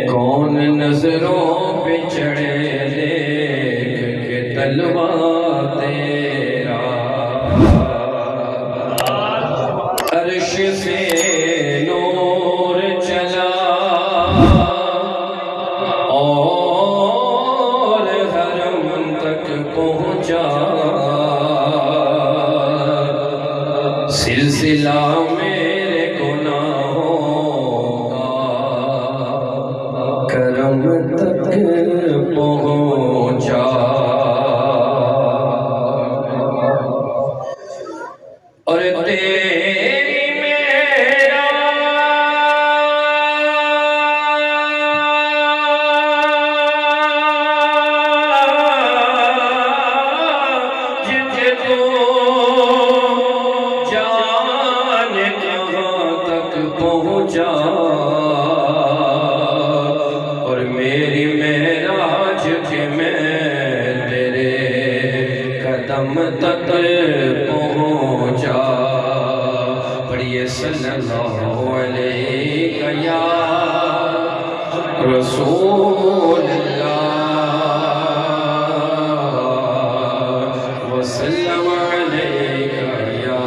کون نظروں پہ چڑھے دیکھ کے تلوا تیرا، عرش سے نور چلا اور حرم تک پہنچا، سلسلہ میرے گناہوں کا کرم تک پہنچا، اور تیری معراج کے تو جانے کہاں تک پہنچا، اور میری معراج کے میں تیرے قدم تک پہنچا۔ پڑھیے صلی اللہ علیہ یا رسول اللہ وسلم علیہ یا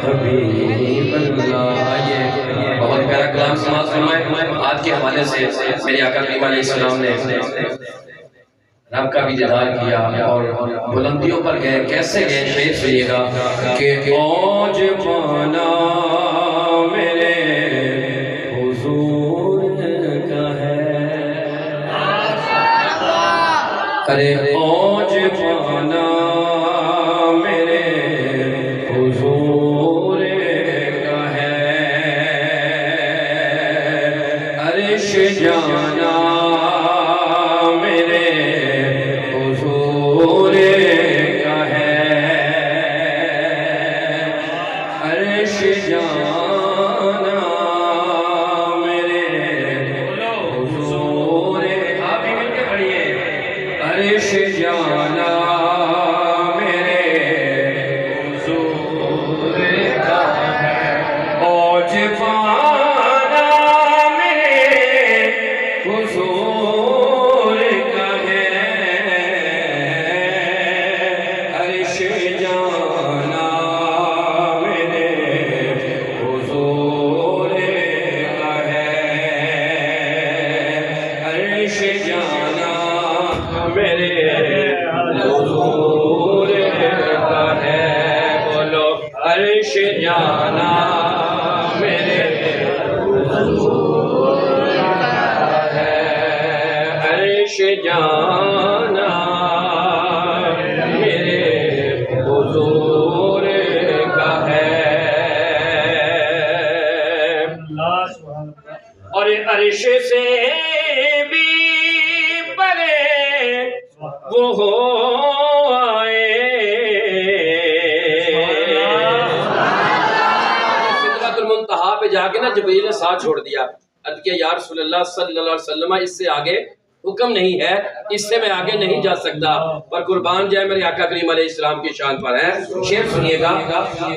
حبیب اللہ۔ آئیے بہت پیارا کلام سماعت فرمائے۔ آج کے حوالے سے میرے آقا کریم علیہ السلام نے رب کا بھی دیدار کیا اور بلندیوں پر گئے۔ کیسے گئے؟ شعر سنیے گا کہ اوج پانا میرے حضور کا ہے، ارے اوج پانا میرے حضور کا ہے، عرش جانا میرے حضور کا ہے، عرش جانا میرے حضور، آپ بھی مل کے پڑھیے، عرش جانا میرے حضور کا ہے، اوج پانا میرے حضور کا ہے، عرش جانا میرے حضور کا ہے، عرش جانا میرے حضور کا ہے، بولو عرش جانا میرے حضور کا ہے، عرش جانا میرے حضور کا ہے، اور عرش سے بھی پرے وہ ہو آئے، سدرۃ المنتہا پہ جا کے نا جبریل نے ساتھ چھوڑ دیا، عرض کیا یا رسول اللہ صلی اللہ علیہ وسلم اس سے آگے حکم نہیں ہے، اس سے میں آگے نہیں جا سکتا، پر قربان جائے میرے آقا کریم علیہ السلام کی شان پر ہے۔ شعر سنیے گا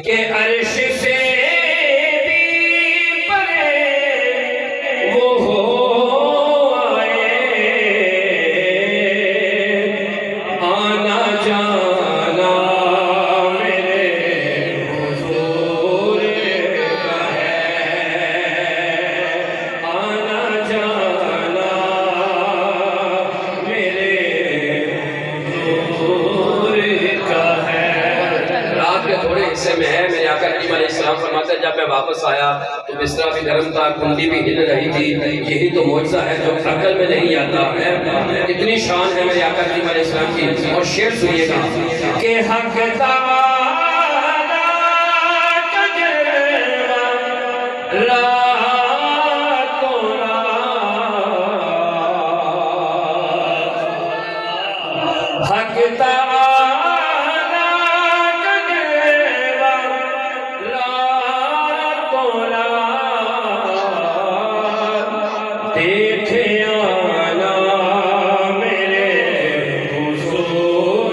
کہ عرش سے بھی پرے وہ ہو آئے، آنا جانا میرے حضور کا ہے، آنا جانا میرے حضور کا ہے۔ رات کے تھوڑے حصے میں ہے، میرے آقا کریم علیہ السلام فرماتے ہیں جب میں واپس آیا تو بستر بھی گرم تھا، کنڈی بھی ہل رہی تھی، یہی تو معجزہ ہے جو عقل میں نہیں آتا ہے۔ اتنی شان ہے میرے آقا کریم علیہ السلام کی، اور شعر سنیے گا کہ حق تعالیٰ کا جلوہ راتوں رات، حق تعالیٰ کا جلوہ راتوں رات، دیکھے آنا میرے حضور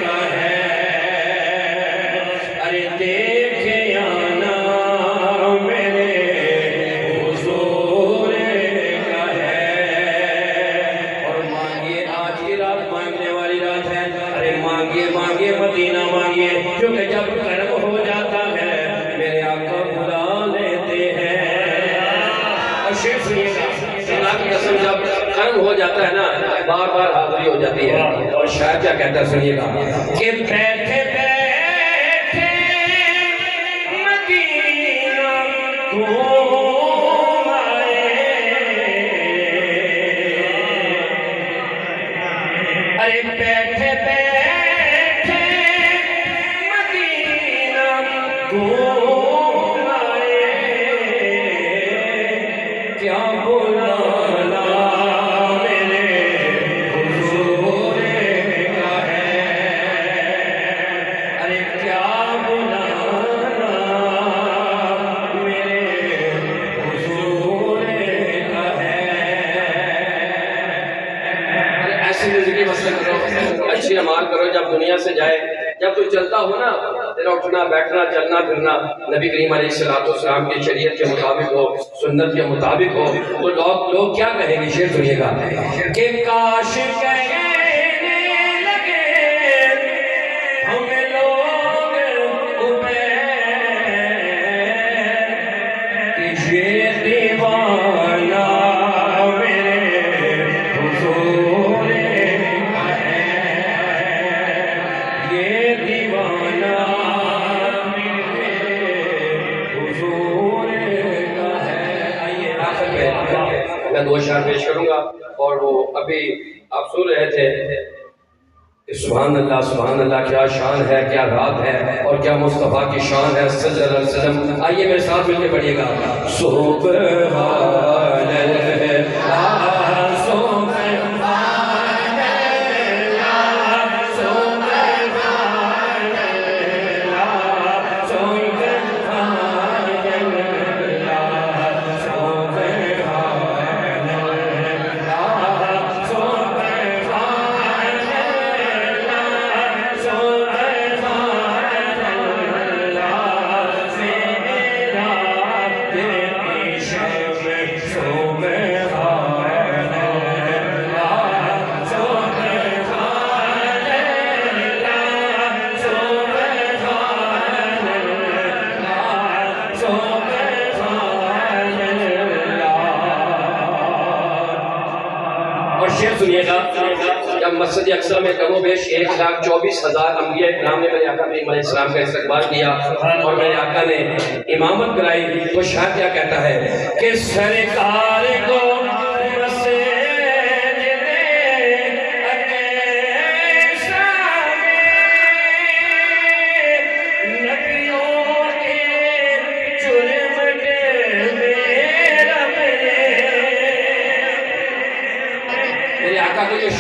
کا ہے، ارے دیکھے آنا میرے شیخ سنیے گا، خدا کی قسم جب قرم ہو جاتا ہے نا بار بار حاضری ہو جاتی ہے. اور شاید کیا کہتا ہے سنیے گا کہ بیٹھے بیٹھے مدینہ گھوم آئے، ارے بیٹھے بیٹھے مدینہ گھوم آئے، کیا بلانا میرے حضور کا ہے، ارے کیا بلانا میرے حضور کا ہے. ایسی زندگی مسئلہ کرو، اچھی عمال کرو. جب دنیا سے جائے، جب تو چلتا ہو نا، تیرا اٹھنا بیٹھنا چلنا پھرنا نبی کریم علیہ السلام کی شریعت کے مطابق ہو، سنت کے مطابق ہو، تو لوگ کیا کہیں گے؟ شعر سنیے گا کہ کاش کہنے لگے ہم لوگ کہ یہ دیوانہ میرے حضور کا ہے، یہ دیوانہ میرے حضور کا ہے. آئیے آخر میں دو اشعار پیش کروں گا. اور وہ ابھی آپ سن رہے تھے کہ سبحان اللہ کیا شان ہے، کیا رات ہے، اور کیا مصطفیٰ کی شان ہے صلی اللہ علیہ وسلم. آئیے میرے ساتھ مل کے پڑھیے گا سبحان اللہ سنیے گا. جب مسجد اقصی میں کم و بیش 1,24,000 انبیاء کرام نے میرے آقا کریم علیہ السلام کا استقبال کیا اور میرے آقا نے امامت کرائی، تو شاہ کیا کہتا ہے کہ سرکار کو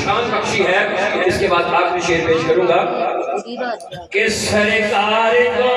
شان بخشی ہے. اس کے بعد آخری شعر پیش کروں گا کہ سرکار کو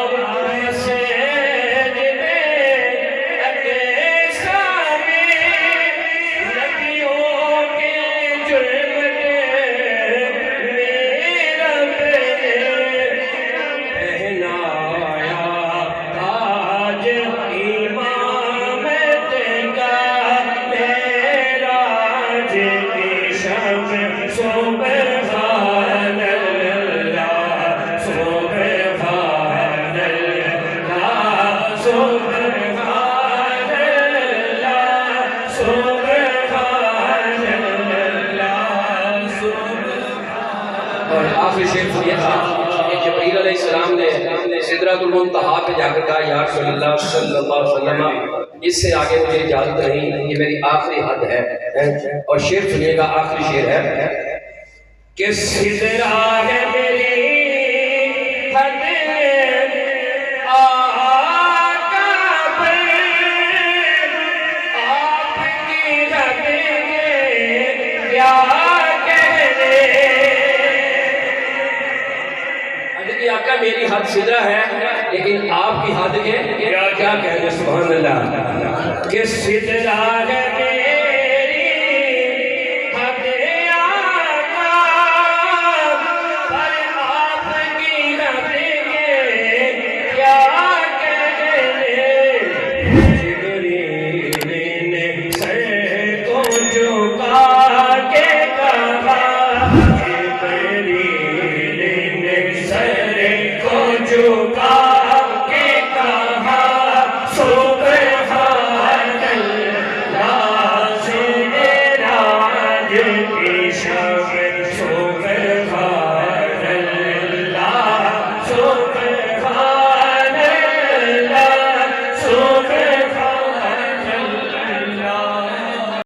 جبرائیل علیہ السلام نے سدرۃ المنتہا پہ جا کر کہا یا رسول اللہ صلی اللہ علیہ وسلم اس سے آگے مجھے اجازت نہیں، یہ میری آخری حد ہے. اور شعر سنیے گا، آخری شعر ہے کہ سدرہ ہے میری حد میری حد سدرہ ہے، لیکن آپ کی حد کے کیا کہتے ہیں؟ سبحان اللہ کہ سدرہ ہے میری حد آقا، پر آپ کی حد کے کیا کہتے؟ جبریل نے سر کو جھکا کے کہا، جبریل نے سر کو جھکا